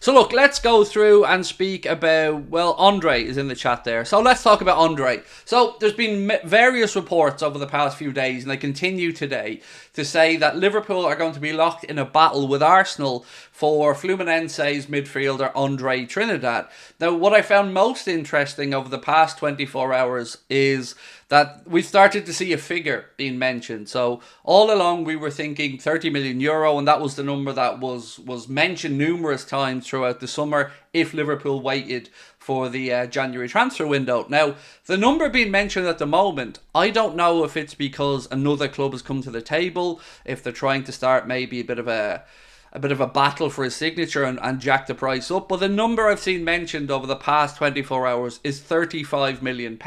So look, let's go through and speak about, well, André is in the chat there. So let's talk about André. So there's been various reports over the past few days, and they continue today, to say that Liverpool are going to be locked in a battle with Arsenal for Fluminense's midfielder André Trindade. Now, what I found most interesting over the past 24 hours is that we've started to see a figure being mentioned. So all along we were thinking 30 million euro, and that was the number that was mentioned numerous times throughout the summer if Liverpool waited for the January transfer window. Now, the number being mentioned at the moment, I don't know if it's because another club has come to the table, if they're trying to start maybe a bit of a battle for his signature and jack the price up, but the number I've seen mentioned over the past 24 hours is £35 million,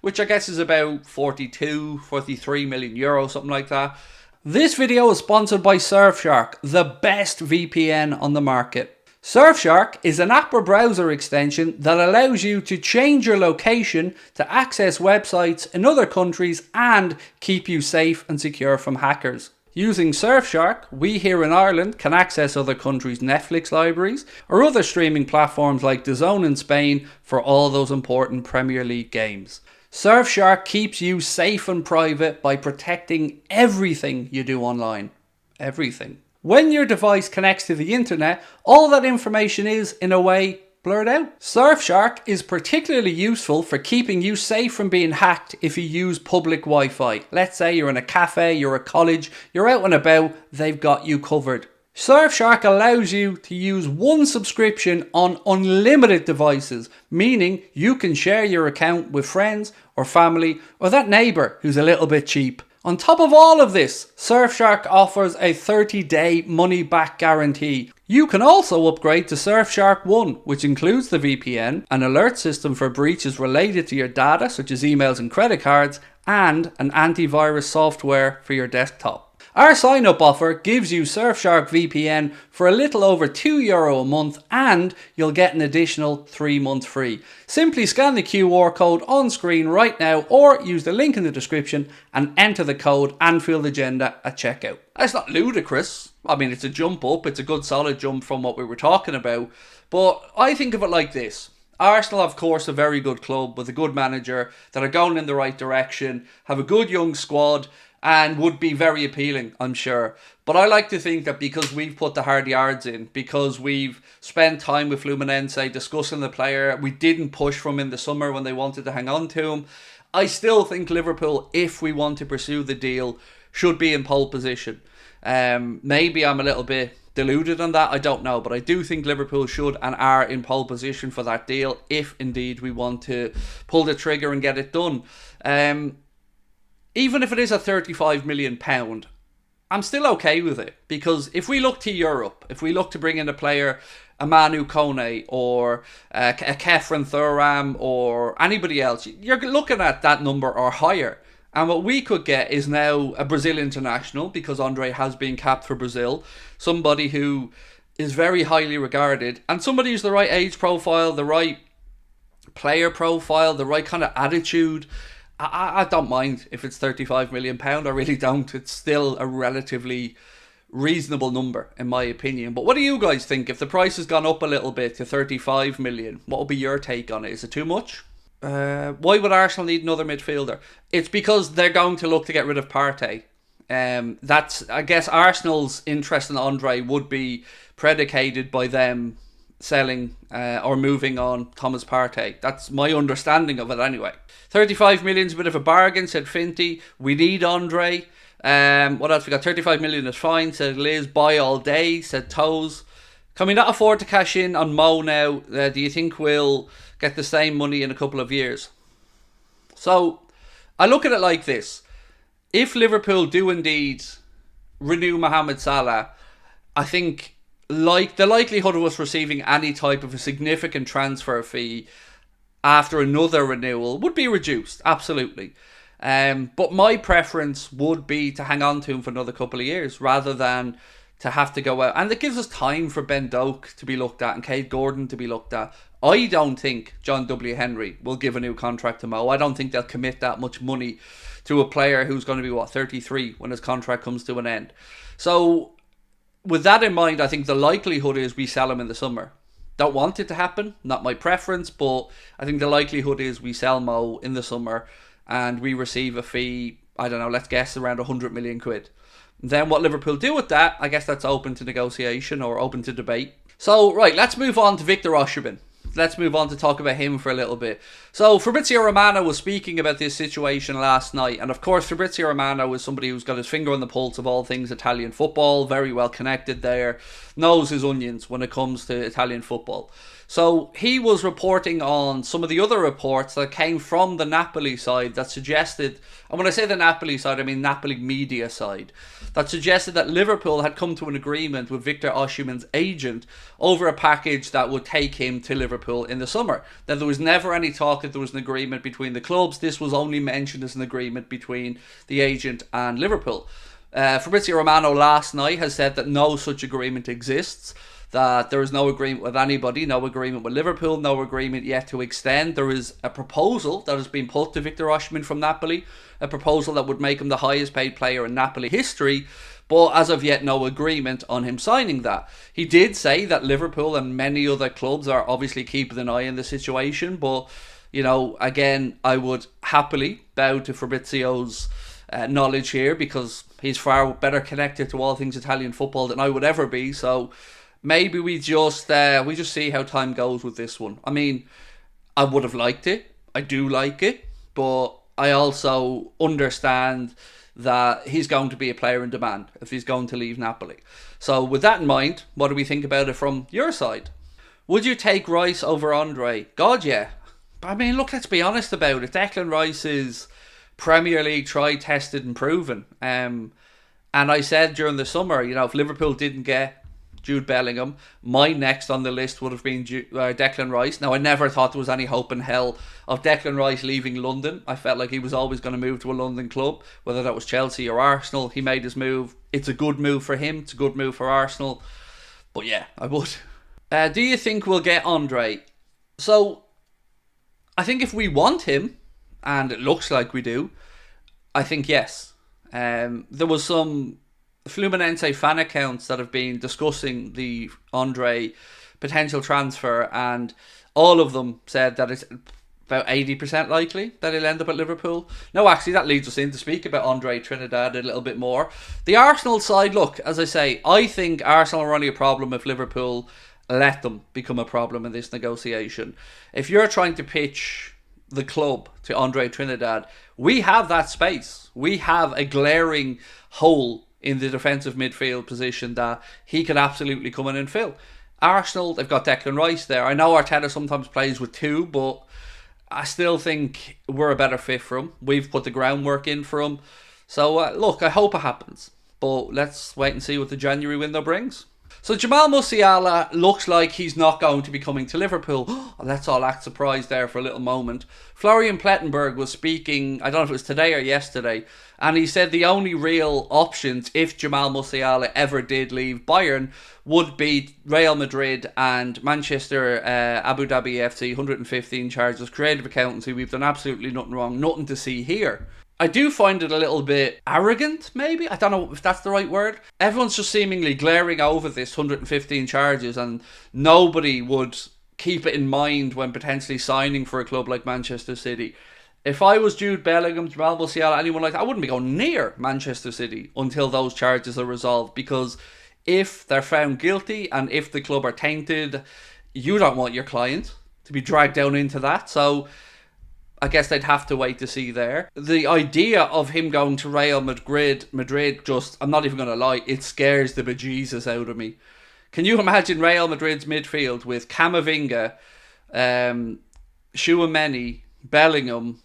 which I guess is about 43 million euro, something like that. This video is sponsored by Surfshark, the best VPN on the market. Surfshark is an app or browser extension that allows you to change your location to access websites in other countries and keep you safe and secure from hackers. Using Surfshark, we here in Ireland can access other countries' Netflix libraries or other streaming platforms like DAZN in Spain for all those important Premier League games. Surfshark keeps you safe and private by protecting everything you do online. Everything. When your device connects to the internet, all that information is, in a way, blurred out. Surfshark is particularly useful for keeping you safe from being hacked if you use public Wi-Fi. Let's say you're in a cafe, you're at college, you're out and about, they've got you covered. Surfshark allows you to use one subscription on unlimited devices, meaning you can share your account with friends or family or that neighbour who's a little bit cheap. On top of all of this, Surfshark offers a 30-day money-back guarantee. You can also upgrade to Surfshark One, which includes the VPN, an alert system for breaches related to your data, such as emails and credit cards, and an antivirus software for your desktop. Our sign-up offer gives you Surfshark VPN for a little over €2 a month, and you'll get an additional 3 months free. Simply scan the QR code on screen right now or use the link in the description and enter the code Anfield Agenda at checkout. That's not ludicrous. I mean, it's a jump up. It's a good solid jump from what we were talking about. But I think of it like this. Arsenal, of course, a very good club with a good manager that are going in the right direction, have a good young squad, and would be very appealing, I'm sure. But I like to think that because we've put the hard yards in, because we've spent time with Fluminense discussing the player, we didn't push from in the summer when they wanted to hang on to him, I still think Liverpool, if we want to pursue the deal, should be in pole position. Maybe I'm a little bit deluded on that, I don't know, but I do think Liverpool should and are in pole position for that deal, if indeed we want to pull the trigger and get it done. Even if it is a £35 million, I'm still okay with it. Because if we look to Europe, if we look to bring in a player, a Manu Kone or a Kefren Thuram or anybody else, you're looking at that number or higher. And what we could get is now a Brazil international, because André has been capped for Brazil. Somebody who is very highly regarded, and somebody who's the right age profile, the right player profile, the right kind of attitude. I don't mind if it's £35 million. I really don't. It's still a relatively reasonable number, in my opinion. But what do you guys think? If the price has gone up a little bit to 35 million, what will be your take on it? Is it too much? Why would Arsenal need another midfielder? It's because they're going to look to get rid of Partey. That's, I guess, Arsenal's interest in André would be predicated by them selling or moving on Thomas Partey. That's my understanding of it anyway. 35 million is a bit of a bargain, said Finty. We need André. What else we got? 35 million is fine, said Liz. Buy all day, said Toes. Can we not afford to cash in on Mo now? Do you think we'll get the same money in a couple of years? So I look at it like this. If Liverpool do indeed renew Mohamed Salah, I think like the likelihood of us receiving any type of a significant transfer fee after another renewal would be reduced, absolutely. But my preference would be to hang on to him for another couple of years rather than to have to go out. And it gives us time for Ben Doak to be looked at and Cade Gordon to be looked at. I don't think John W. Henry will give a new contract to Mo. I don't think they'll commit that much money to a player who's going to be, 33 when his contract comes to an end. So with that in mind, I think the likelihood is we sell him in the summer. Don't want it to happen, not my preference, but I think the likelihood is we sell Mo in the summer and we receive a fee, I don't know, let's guess around 100 million quid. Then what Liverpool do with that, I guess that's open to negotiation or open to debate. So, right, let's move on to Victor Osimhen. Let's move on to talk about him for a little bit. So, Fabrizio Romano was speaking about this situation last night. And of course, Fabrizio Romano is somebody who's got his finger on the pulse of all things Italian football. Very well connected there. Knows his onions when it comes to Italian football. So, he was reporting on some of the other reports that came from the Napoli side that suggested, and when I say the Napoli side, I mean Napoli media side, that suggested that Liverpool had come to an agreement with Victor Osimhen's agent over a package that would take him to Liverpool in the summer. Now, there was never any talk that there was an agreement between the clubs. This was only mentioned as an agreement between the agent and Liverpool. Fabrizio Romano last night has said that no such agreement exists, that there is no agreement with anybody, no agreement with Liverpool, no agreement yet to extend. There is a proposal that has been put to Victor Osimhen from Napoli, a proposal that would make him the highest paid player in Napoli history, but as of yet no agreement on him signing that. He did say that Liverpool and many other clubs are obviously keeping an eye on the situation, but, you know, again, I would happily bow to Fabrizio's knowledge here, because he's far better connected to all things Italian football than I would ever be. So maybe we just see how time goes with this one. I mean, I would have liked it. I do like it, but I also understand that he's going to be a player in demand if he's going to leave Napoli. So with that in mind, what do we think about it from your side? Would you take Rice over Andre? God, yeah. I mean, look, let's be honest about it. Declan Rice is Premier League tried, tested and proven. And I said during the summer, you know, if Liverpool didn't get Jude Bellingham, my next on the list would have been Declan Rice. Now, I never thought there was any hope in hell of Declan Rice leaving London. I felt like he was always going to move to a London club, whether that was Chelsea or Arsenal. He made his move. It's a good move for him. It's a good move for Arsenal. But yeah, I would. Do you think we'll get Andre? So, I think if we want him, and it looks like we do, I think yes. There was some Fluminense fan accounts that have been discussing the Andre potential transfer, and all of them said that it's about 80% likely that he'll end up at Liverpool. No, actually, that leads us in to speak about André Trindade a little bit more. The Arsenal side, look, as I say, I think Arsenal are only a problem if Liverpool let them become a problem in this negotiation. If you're trying to pitch the club to André Trindade, we have that space. We have a glaring hole in the defensive midfield position that he can absolutely come in and fill. Arsenal, they've got Declan Rice there. I know Arteta sometimes plays with two, but I still think we're a better fit for him. We've put the groundwork in for him. So, look, I hope it happens. But let's wait and see what the January window brings. So Jamal Musiala looks like he's not going to be coming to Liverpool. Let's all act surprised there for a little moment. Florian Plettenberg was speaking, I don't know if it was today or yesterday, and he said the only real options if Jamal Musiala ever did leave Bayern would be Real Madrid and Manchester Abu Dhabi FC, 115 charges, creative accountancy. We've done absolutely nothing wrong, nothing to see here. I do find it a little bit arrogant, maybe. I don't know if that's the right word. Everyone's just seemingly glaring over this 115 charges, and nobody would keep it in mind when potentially signing for a club like Manchester City. If I was Jude Bellingham, Jamal Musiala, anyone like that, I wouldn't be going near Manchester City until those charges are resolved, because if they're found guilty and if the club are tainted, you don't want your client to be dragged down into that. So I guess they'd have to wait to see there. The idea of him going to Real Madrid just, I'm not even going to lie, it scares the bejesus out of me. Can you imagine Real Madrid's midfield with Camavinga, Tchouaméni, Bellingham,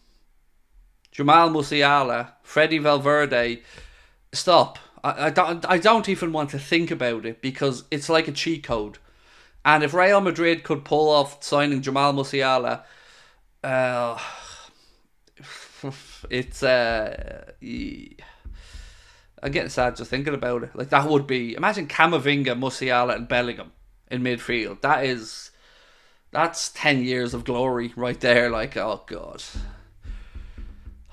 Jamal Musiala, Freddy Valverde? Stop. I don't even want to think about it, because it's like a cheat code. And if Real Madrid could pull off signing Jamal Musiala, it's I'm getting sad just thinking about it. Like, that would be, imagine Camavinga, Musiala and Bellingham in midfield. That's 10 years of glory right there. Like, oh god,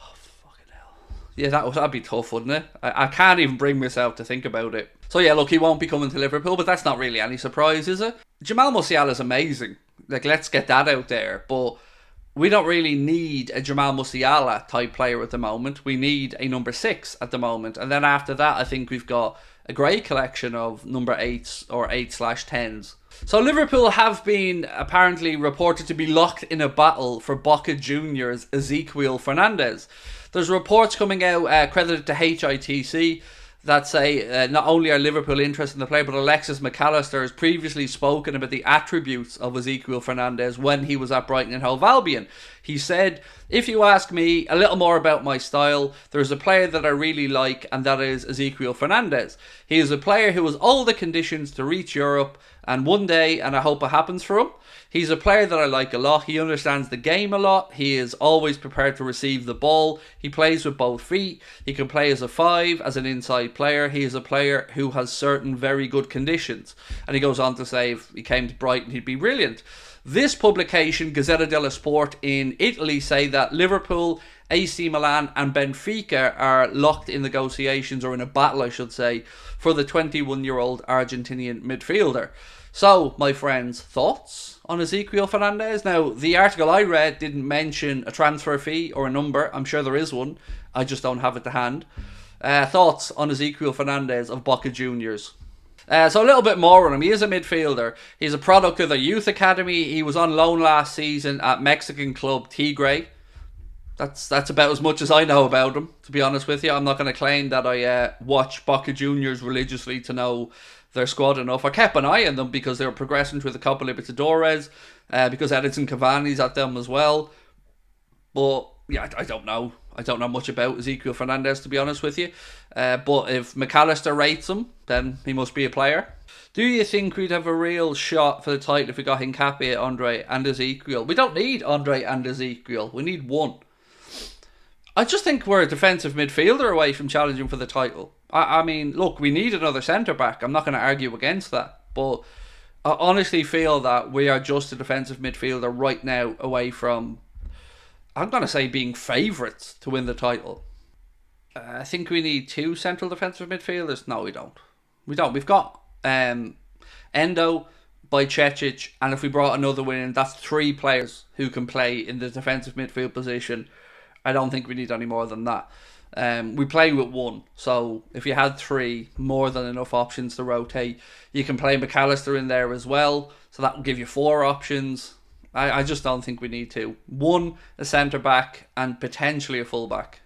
oh fucking hell. Yeah, that'd be tough, wouldn't it? I can't even bring myself to think about it. So yeah, look, he won't be coming to Liverpool, but that's not really any surprise, is it? Jamal Musiala is amazing. Like, let's get that out there. But we don't really need a Jamal Musiala type player at the moment. We need a number 6 at the moment. And then after that, I think we've got a great collection of number 8s or 8/10s. So Liverpool have been apparently reported to be locked in a battle for Boca Juniors' Ezequiel Fernandez. There's reports coming out credited to HITC that say not only are Liverpool interested in the player, but Alexis McAllister has previously spoken about the attributes of Ezequiel Fernandez when he was at Brighton and Hove Albion. He said, "If you ask me a little more about my style, there's a player that I really like, and that is Ezequiel Fernandez. He is a player who has all the conditions to reach Europe, and one day, and I hope it happens for him. He's a player that I like a lot. He understands the game a lot. He is always prepared to receive the ball. He plays with both feet. He can play as a 5, as an inside player. He is a player who has certain very good conditions." And he goes on to say if he came to Brighton, he'd be brilliant. This publication, Gazzetta dello Sport in Italy, say that Liverpool, AC Milan and Benfica are locked in negotiations, or in a battle I should say, for the 21-year-old Argentinian midfielder. So, my friends, thoughts on Ezequiel Fernandez? Now, the article I read didn't mention a transfer fee or a number. I'm sure there is one. I just don't have it to hand. Thoughts on Ezequiel Fernandez of Boca Juniors? So a little bit more on him. He is a midfielder. He's a product of the youth academy. He was on loan last season at Mexican club Tigre. That's about as much as I know about him, to be honest with you. I'm not going to claim that I watch Boca Juniors religiously to know their squad enough. I kept an eye on them because they were progressing through the Copa Libertadores, because Edinson Cavani's at them as well. But yeah, I don't know. I don't know much about Ezequiel Fernandez, to be honest with you. But if McAllister rates him, then he must be a player. Do you think we'd have a real shot for the title if we got Hincapié, Andre and Ezequiel? We don't need Andre and Ezequiel. We need one. I just think we're a defensive midfielder away from challenging for the title. I mean, look, we need another centre-back. I'm not going to argue against that. But I honestly feel that we are just a defensive midfielder right now away from, I'm going to say, being favourites to win the title. I think we need 2 central defensive midfielders. No, we don't. We don't. We've got Endo, Bajcetic, and if we brought another one in, that's 3 players who can play in the defensive midfield position. I don't think we need any more than that. We play with 1, so if you had 3, more than enough options to rotate. You can play McAllister in there as well, so that will give you 4 options. I just don't think we need to. 1, a centre back, and potentially a full back.